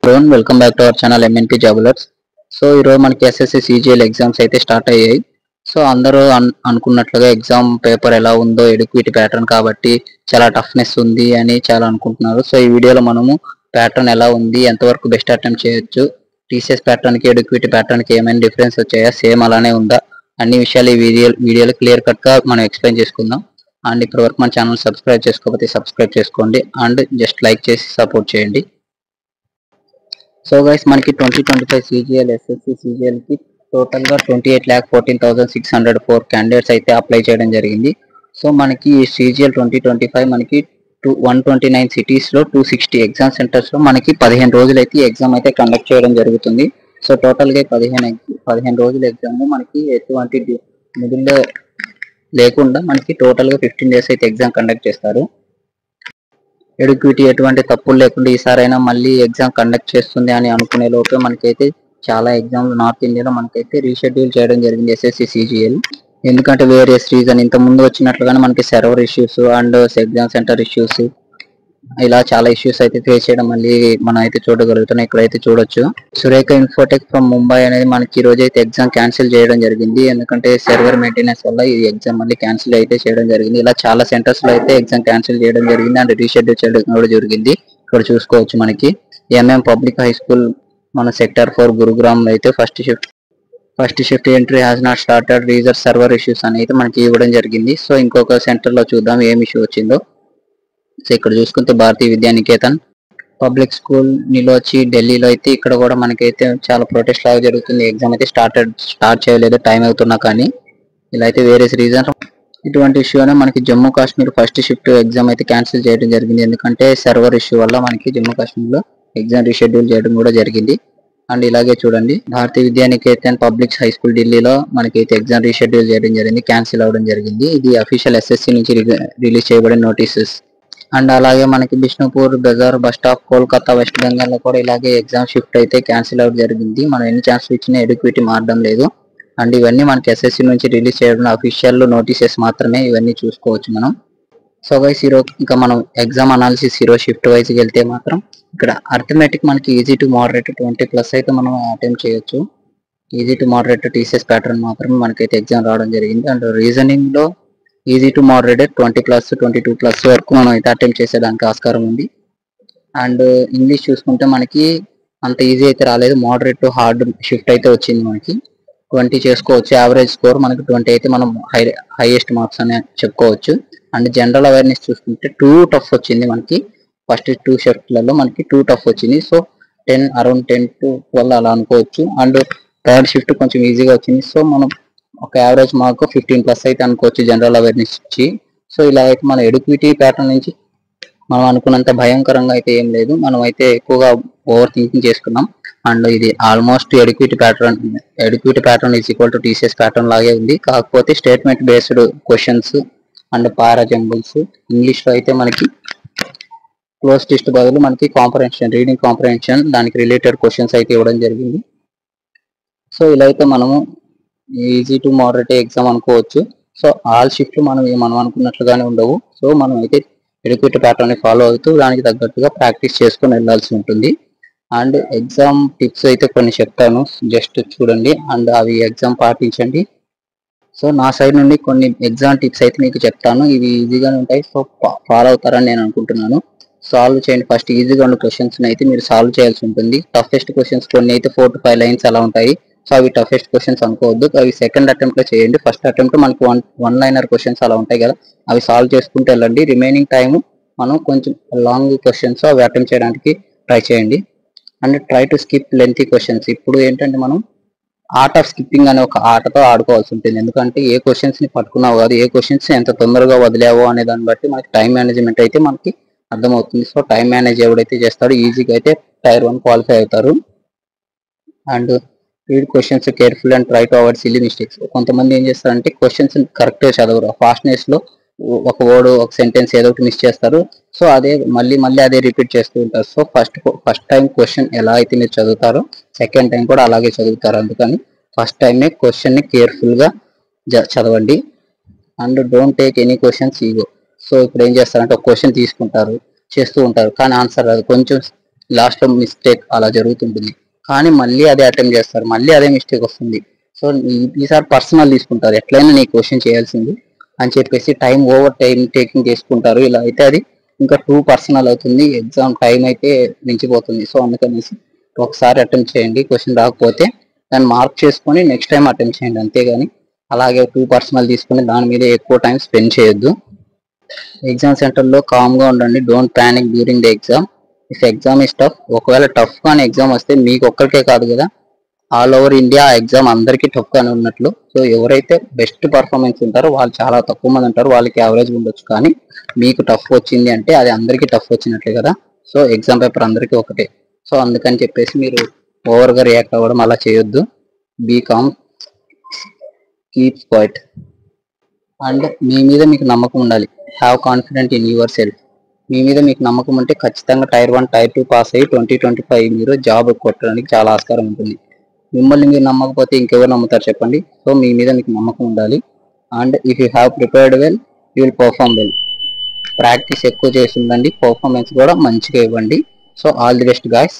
Welcome back to our channel MNP జాబులర్స్. So ఈరోజు మనకి ఎస్ఎస్సి సిజిఎల్ ఎగ్జామ్స్ అయితే స్టార్ట్ అయ్యాయి. సో అందరూ అనుకున్నట్లుగా ఎగ్జామ్ పేపర్ ఎలా ఉందో ఎడుక్విటీ ప్యాటర్న్ కాబట్టి చాలా టఫ్నెస్ ఉంది అని చాలా అనుకుంటున్నారు. సో ఈ వీడియోలో మనము ప్యాటర్న్ ఎలా ఉంది, ఎంతవరకు బెస్ట్ అటెంప్ట్ చేయొచ్చు, టీసీఎస్ ప్యాటర్న్కి ఎడుక్విటీ ప్యాటర్న్కి ఏమైనా డిఫరెన్స్ వచ్చాయా, సేమ్ అలానే ఉందా, అన్ని విషయాలు ఈ వీడియోలో క్లియర్ కట్గా మనం ఎక్స్ప్లెయిన్ చేసుకుందాం. అండ్ ఇప్పటి వరకు మన ఛానల్ సబ్స్క్రైబ్ చేసుకోకపోతే సబ్స్క్రైబ్ చేసుకోండి అండ్ జస్ట్ లైక్ చేసి సపోర్ట్ చేయండి. సో గైస్, మనకి 2025 సిజిఎల్ ఎస్ఎస్సి సిజిఎల్కి టోటల్గా 28,14,604 క్యాండిడేట్స్ అయితే అప్లై చేయడం జరిగింది. సో మనకి సిజిఎల్ 2025 మనకి 129 సిటీస్లో 260 ఎగ్జామ్ సెంటర్స్లో మనకి 15 రోజులు అయితే ఎగ్జామ్ అయితే కండక్ట్ చేయడం జరుగుతుంది. సో టోటల్గా 15 రోజుల ఎగ్జామ్ మనకి ఎటువంటి మిడిల్ లేకుండా మనకి టోటల్గా 15 డేస్ అయితే ఎగ్జామ్ కండక్ట్ చేస్తారు. ఎడుక్విటీ ఎటువంటి తప్పులు లేకుండా ఈసారైనా మళ్ళీ ఎగ్జామ్ కండక్ట్ చేస్తుంది అని అనుకునే లోపే మనకైతే చాలా ఎగ్జామ్లు నార్త్ ఇండియాలో మనకైతే రీషెడ్యూల్ చేయడం జరిగింది ఎస్ఎస్సి సిజిఎల్. ఎందుకంటే వేరియస్ రీజన్ ఇంత ముందు వచ్చినట్లుగానే మనకి server issues and exam centre issues, ఇలా చాలా ఇష్యూస్ అయితే ఫేస్ చేయడం మళ్ళీ మనం అయితే చూడగలుగుతున్నాం. ఇక్కడైతే చూడొచ్చు, సురేఖ ఇన్ఫోటెక్ ఫ్రమ్ ముంబై అనేది మనకి ఈ రోజు అయితే ఎగ్జామ్ క్యాన్సిల్ చేయడం జరిగింది. ఎందుకంటే సర్వర్ మెయింటెనెన్స్ వల్ల ఈ ఎగ్జామ్ మళ్ళీ క్యాన్సిల్ అయితే చేయడం జరిగింది. ఇలా చాలా సెంటర్స్ లో అయితే ఎగ్జామ్ క్యాన్సిల్ చేయడం జరిగింది అండ్ రీషెడ్యూల్ చేయడం కూడా జరిగింది. ఇక్కడ చూసుకోవచ్చు మనకి ఎంఎం పబ్లిక్ హై స్కూల్ మన సెక్టర్ 4 గురుగ్రామ్ అయితే first shift entry has not started reason server issues అని అయితే మనకి ఇవ్వడం జరిగింది. సో ఇంకొక సెంటర్ లో చూద్దాం ఏం ఇష్యూ వచ్చిందో. సో ఇక్కడ చూసుకుంటే భారతీయ విద్యానికేతన్ పబ్లిక్ స్కూల్ నిలోచి ఢిల్లీలో అయితే ఇక్కడ కూడా మనకైతే చాలా ప్రొటెస్ట్ లాగా జరుగుతుంది. ఎగ్జామ్ అయితే స్టార్ట్ చేయలేదు, టైం అవుతున్నా కానీ ఇలా అయితే వేరియస్ రీజన్ ఇటువంటి ఇష్యూ అనే మనకి Jammu Kashmir first shift exam అయితే క్యాన్సిల్ చేయడం జరిగింది. ఎందుకంటే సర్వర్ ఇష్యూ వల్ల మనకి జమ్మూ కాశ్మీర్లో ఎగ్జామ్ రీషెడ్యూల్ చేయడం కూడా జరిగింది. అండ్ ఇలాగే చూడండి, భారతీయ విద్యానికేతన్ పబ్లిక్ హై స్కూల్ ఢిల్లీలో మనకైతే ఎగ్జామ్ రీషెడ్యూల్ చేయడం జరిగింది, క్యాన్సిల్ అవ్వడం జరిగింది. ఇది అఫీషియల్ ఎస్ఎస్సి నుంచి రిలీజ్ చేయబడిన నోటీసెస్. అండ్ అలాగే మనకి Bishnupur Bazar bus stop Kolkata west Bengal లో కూడా ఇలాగే ఎగ్జామ్ షిఫ్ట్ అయితే క్యాన్సిల్ అవ్వడం జరిగింది. మనం ఎన్ని ఛాన్సులు ఇచ్చినా ఎడుక్విటీ మారడం లేదు. అండ్ ఇవన్నీ మనకి ఎస్ఎస్సి నుంచి రిలీజ్ చేయడం అఫీషియల్ నోటీసెస్ మాత్రమే, ఇవన్నీ చూసుకోవచ్చు మనం. సో గైస్, ఈరోజు ఇంకా మనం ఎగ్జామ్ అనాలిసిస్ ఈరోజు షిఫ్ట్ వైజ్కి వెళ్తే మాత్రం ఇక్కడ అర్థమెటిక్ మనకి ఈజీ టు మోడరేట్ 20+ అయితే మనం అటెంప్ట్ చేయొచ్చు. Easy to moderate TCS pattern మాత్రమే మనకైతే ఎగ్జామ్ రావడం జరిగింది. అండ్ రీజనింగ్ లో ఈజీ టు మోడరేట్ 20+, 22+ వరకు మనం అయితే అటెంప్ట్ చేసేదానికి ఆస్కారం ఉంది. అండ్ ఇంగ్లీష్ చూసుకుంటే మనకి అంత ఈజీ అయితే రాలేదు, మోడరేట్ టు హార్డ్ షిఫ్ట్ అయితే వచ్చింది. మనకి 20 చేసుకోవచ్చు, యావరేజ్ స్కోర్ మనకి 20 అయితే మనం హైయెస్ట్ మార్క్స్ అని చెప్పుకోవచ్చు. అండ్ జనరల్ అవేర్నెస్ చూసుకుంటే 2 టఫ్ వచ్చింది మనకి. ఫస్ట్ 2 షిఫ్ట్లలో మనకి 2 టఫ్ వచ్చింది. సో అరౌండ్ 10 to 12 అలా అనుకోవచ్చు. అండ్ థర్డ్ షిఫ్ట్ కొంచెం ఈజీగా వచ్చింది. సో మనం ఒక యావరేజ్ మార్క్ 15+ అయితే అనుకోవచ్చు జనరల్ అవేర్నెస్ ఇచ్చి. సో ఇలా అయితే మన ఎడుక్విటీ ప్యాటర్న్ నుంచి మనం అనుకున్నంత భయంకరంగా అయితే ఏం లేదు, మనం అయితే ఎక్కువగా ఓవర్ థింకింగ్ చేసుకున్నాం. అండ్ ఇది almost Eduquity pattern is equal to TCS pattern లాగే ఉంది. కాకపోతే statement based questions and parajumbles English లో అయితే మనకి క్లోజ్ టెస్ట్ బదులు మనకి కాంప్రహెన్షన్, రీడింగ్ కాంప్రహెన్షన్ దానికి రిలేటెడ్ క్వశ్చన్స్ అయితే ఇవ్వడం జరిగింది. సో ఇలా అయితే మనము ఈజీ టు మోడరేట్ ఎగ్జామ్ అనుకోవచ్చు. సో ఆల్ షిఫ్ట్లు మనం అనుకున్నట్లుగానే ఉండవు. సో మనం అయితే ఎడుక్విటీ ప్యాటర్న్ ని ఫాలో అవుతూ దానికి తగ్గట్టుగా ప్రాక్టీస్ చేసుకొని వెళ్ళాల్సి ఉంటుంది. అండ్ ఎగ్జామ్ టిప్స్ అయితే కొన్ని చెప్తాను, జస్ట్ చూడండి అండ్ అవి ఎగ్జామ్ పాటించండి. సో నా సైడ్ నుండి కొన్ని ఎగ్జామ్ టిప్స్ అయితే మీకు చెప్తాను, ఇవి ఈజీగానే ఉంటాయి. సో ఫాలో అవుతారని నేను అనుకుంటున్నాను. సాల్వ్ చేయండి, ఫస్ట్ ఈజీగా ఉన్న క్వశ్చన్స్ అయితే మీరు సాల్వ్ చేయాల్సి ఉంటుంది. టఫెస్ట్ క్వశ్చన్స్ కొన్ని అయితే 4 to 5 లైన్స్ అలా ఉంటాయి. సో అవి టఫెస్ట్ క్వశ్చన్స్ అనుకోవద్దు, అవి సెకండ్ అటెంప్ట్ లో చేయండి. ఫస్ట్ అటెంప్ట్ మనకి వన్ లైనర్ క్వశ్చన్స్ అలా ఉంటాయి కదా, అవి సాల్వ్ చేసుకుంటూ వెళ్ళండి. రిమైనింగ్ టైం మనం కొంచెం లాంగ్ క్వశ్చన్స్ అవి అటెంప్ట్ చేయడానికి ట్రై చేయండి. And try to skip lengthy questions. ఇప్పుడు ఏంటంటే మనం ఆర్ట్ ఆఫ్ స్కిప్పింగ్ అనే ఒక ఆటతో ఆడుకోవాల్సి ఉంటుంది. ఎందుకంటే ఏ క్వశ్చన్స్ ని పట్టుకున్నావు కాదు, ఏ క్వశ్చన్స్ ఎంత తొందరగా వదిలేవో అనే దాన్ని బట్టి మనకి టైం మేనేజ్మెంట్ అయితే మనకి అర్థమవుతుంది. సో టైం మేనేజ్ ఎవడైతే చేస్తాడో ఈజీగా అయితే Tier 1 క్వాలిఫై అవుతారు. And read questions careful and try to avoid silly mistakes. కొంతమంది ఏం చేస్తారంటే క్వశ్చన్స్ కరెక్ట్గా చదవరు, ఫాస్ట్నెస్ లో ఒక వర్డ్ ఒక సెంటెన్స్ ఏదో ఒకటి మిస్ చేస్తారు. సో అదే మళ్ళీ అదే రిపీట్ చేస్తూ ఉంటారు. సో ఫస్ట్ టైం క్వశ్చన్ ఎలా అయితే మీరు చదువుతారో సెకండ్ టైం కూడా అలాగే చదువుతారు. అందుకని ఫస్ట్ టైమే క్వశ్చన్ ని కేర్ఫుల్ గా చదవండి. And don't take any questions ego. So ఇప్పుడు ఏం చేస్తారంటే ఒక క్వశ్చన్ తీసుకుంటారు, చేస్తూ ఉంటారు, కానీ ఆన్సర్ రాదు. కొంచెం లాస్ట్ లో మిస్టేక్ అలా జరుగుతుంటుంది. కానీ మళ్ళీ అదే అటెంప్ట్ చేస్తారు, మళ్ళీ అదే మిస్టేక్ వస్తుంది. సో ఈసారి పర్సనల్ తీసుకుంటారు, ఎట్లయినా నీ క్వశ్చన్ చేయాల్సింది అని చెప్పేసి టైం టేకింగ్ చేసుకుంటారు. ఇలా అయితే అది ఇంకా టూ పర్సనల్ అవుతుంది, ఎగ్జామ్ టైం అయితే మించిపోతుంది. సో అందుకనేసి ఒకసారి అటెంప్ట్ చేయండి, క్వశ్చన్ రాకపోతే దాన్ని మార్క్ చేసుకొని నెక్స్ట్ టైం అటెంప్ట్ చేయండి, అంతేగాని అలాగే టూ పర్సనల్ తీసుకుని దాని మీద ఎక్కువ టైం స్పెండ్ చేయొద్దు. ఎగ్జామ్ సెంటర్లో కామ్గా ఉండండి, don't panic during the exam. If exam is tough, ఒకవేళ టఫ్ కానీ ఎగ్జామ్ వస్తే మీకు ఒక్కరికే కాదు కదా, ఆల్ ఓవర్ ఇండియా ఆ ఎగ్జామ్ అందరికీ టఫ్ గానే ఉన్నట్లు. సో ఎవరైతే బెస్ట్ పర్ఫార్మెన్స్ ఉంటారో వాళ్ళు చాలా తక్కువ మంది ఉంటారు, వాళ్ళకి యావరేజ్ ఉండొచ్చు. కానీ మీకు టఫ్ వచ్చింది అంటే అది అందరికీ టఫ్ వచ్చినట్లే కదా. సో ఎగ్జామ్ పేపర్ అందరికీ ఒకటే. సో అందుకని చెప్పేసి మీరు ఓవర్గా రియాక్ట్ అవ్వడం అలా చేయొద్దు. Be calm, keep quiet, and మీ మీద మీకు నమ్మకం ఉండాలి. Have confident in yourself. మీ మీద మీకు నమ్మకం ఉంటే ఖచ్చితంగా టైర్ 1 టైర్ 2 పాస్ అయ్యి 2025 మీరు జాబ్ కొట్టడానికి చాలా ఆస్కారం ఉంటుంది. మిమ్మల్ని మీరు నమ్మకపోతే ఇంకెవరు నమ్ముతారు చెప్పండి. సో మీ మీద మీకు నమ్మకం ఉండాలి. And if you have prepared well, you will perform well. Practice ఎక్కువ చేసి ఉండండి, పర్ఫార్మెన్స్ కూడా మంచిగా ఇవ్వండి. So all the best guys.